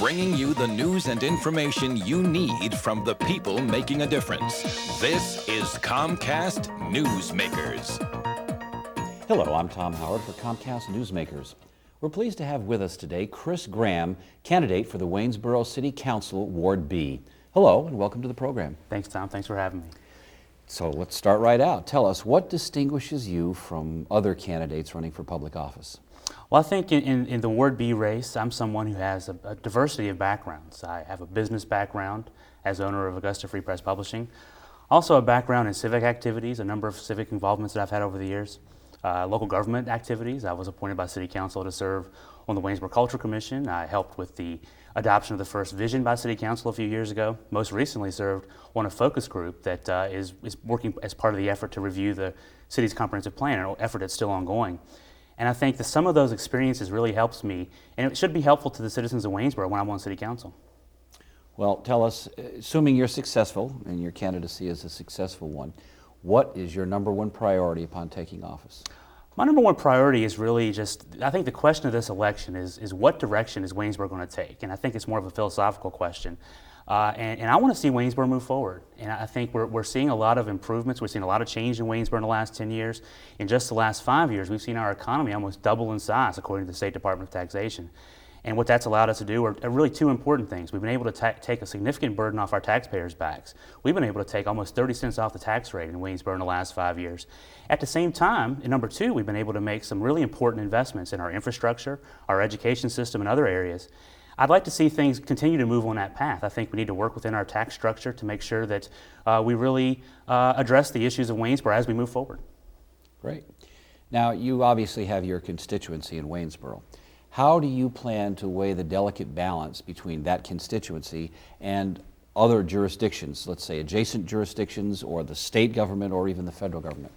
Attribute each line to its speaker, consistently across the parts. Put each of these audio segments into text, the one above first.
Speaker 1: bringing you the news and information you need from the people making a difference. This is Comcast Newsmakers.
Speaker 2: Hello, I'm Tom Howard for Comcast Newsmakers. We're pleased to have with us today Chris Graham, candidate for the Waynesboro City Council, Ward B. Hello, and welcome to the program.
Speaker 3: Thanks, Tom. Thanks for having me.
Speaker 2: So let's start right out. Tell us, what distinguishes you from other candidates running for public office?
Speaker 3: Well, I think in the Ward B race, I'm someone who has a diversity of backgrounds. I have a business background as owner of Augusta Free Press Publishing, also a background in civic activities, a number of civic involvements that I've had over the years, local government activities. I was appointed by City Council to serve on the Waynesboro Cultural Commission. I helped with the adoption of the first vision by City Council a few years ago. Most recently served on a focus group that is working as part of the effort to review the city's comprehensive plan, an effort that's still ongoing. And I think that some of those experiences really helps me, and it should be helpful to the citizens of Waynesboro when I'm on City Council.
Speaker 2: Well, tell us, assuming you're successful and your candidacy is a successful one, what is your number one priority upon taking office?
Speaker 3: My number one priority is really just, I think the question of this election is what direction is Waynesboro going to take? And I think it's more of a philosophical question. And I want to see Waynesboro move forward. And I think we're seeing a lot of improvements. We've seen a lot of change in Waynesboro in the last 10 years. In just the last 5 years, we've seen our economy almost double in size, according to the State Department of Taxation. And what that's allowed us to do are really two important things. We've been able to take a significant burden off our taxpayers' backs. We've been able to take almost 30 cents off the tax rate in Waynesboro in the last 5 years. At the same time, and number two, we've been able to make some really important investments in our infrastructure, our education system, and other areas. I'd like to see things continue to move on that path. I think we need to work within our tax structure to make sure that we really address the issues of Waynesboro as we move forward.
Speaker 2: Great. Now, you obviously have your constituency in Waynesboro. How do you plan to weigh the delicate balance between that constituency and other jurisdictions, let's say adjacent jurisdictions or the state government or even the federal government?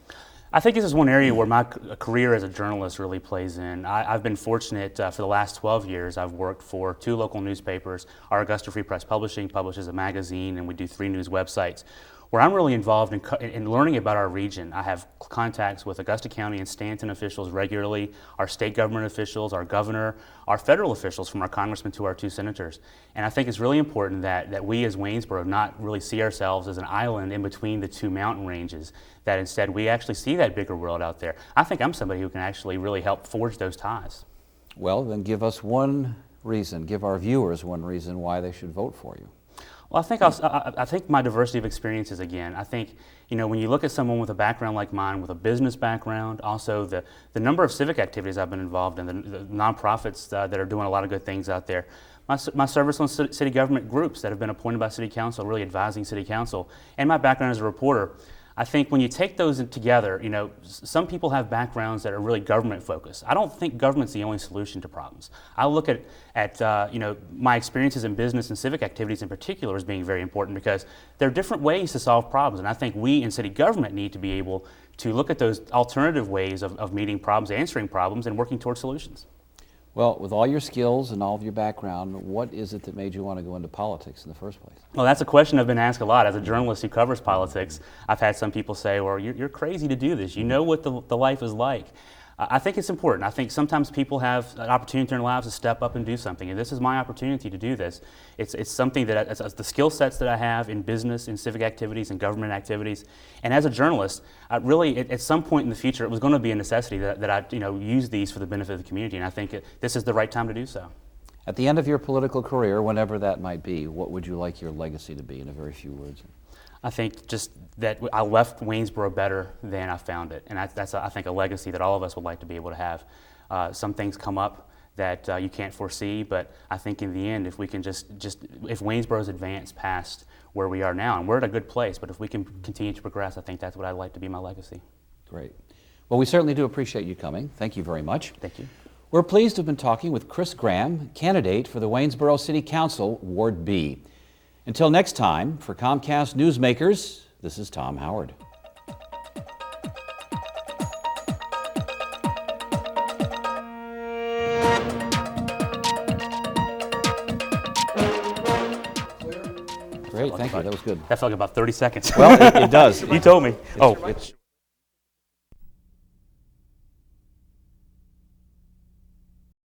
Speaker 3: I think this is one area where my career as a journalist really plays in. I've been fortunate for the last 12 years. I've worked for 2 local newspapers. Our Augusta Free Press Publishing publishes a magazine, and we do 3 news websites. Where I'm really involved in learning about our region. I have contacts with Augusta County and Stanton officials regularly, our state government officials, our governor, our federal officials, from our congressman to our 2 senators. And I think it's really important that we as Waynesboro not really see ourselves as an island in between the 2 mountain ranges, that instead we actually see that bigger world out there. I think I'm somebody who can actually really help forge those ties.
Speaker 2: Well, then give us one reason, give our viewers one reason why they should vote for you.
Speaker 3: Well, I think my diversity of experiences, again, I think, when you look at someone with a background like mine, with a business background, also the number of civic activities I've been involved in, the nonprofits that are doing a lot of good things out there, my service on city government groups that have been appointed by City Council, really advising City Council, and my background as a reporter. I think when you take those together, some people have backgrounds that are really government focused. I don't think government's the only solution to problems. I look at my experiences in business and civic activities in particular as being very important, because there are different ways to solve problems, and I think we in city government need to be able to look at those alternative ways of meeting problems, answering problems, and working towards solutions.
Speaker 2: Well, with all your skills and all of your background, what is it that made you want to go into politics in the first place?
Speaker 3: Well, that's a question I've been asked a lot. As a journalist who covers politics, I've had some people say, well, you're crazy to do this. You know what the life is like. I think it's important. I think sometimes people have an opportunity in their lives to step up and do something, and this is my opportunity to do this. It's something that it's the skill sets that I have in business, in civic activities, and government activities. And as a journalist, really, at some point in the future, it was going to be a necessity that I use these for the benefit of the community, and I think this is the right time to do so.
Speaker 2: At the end of your political career, whenever that might be, what would you like your legacy to be in a very few words?
Speaker 3: I think just that I left Waynesboro better than I found it, and that's I think a legacy that all of us would like to be able to have. Some things come up that you can't foresee, but I think in the end, if we can if Waynesboro's advanced past where we are now, and we're at a good place, but if we can continue to progress, I think that's what I'd like to be my legacy.
Speaker 2: Great. Well, we certainly do appreciate you coming. Thank you very much.
Speaker 3: Thank you.
Speaker 2: We're pleased to have been talking with Chris Graham, candidate for the Waynesboro City Council, Ward B. Until next time, for Comcast Newsmakers, this is Tom Howard. Great, thank you. That was good.
Speaker 3: That felt like about 30 seconds.
Speaker 2: Well, it does.
Speaker 3: You told me.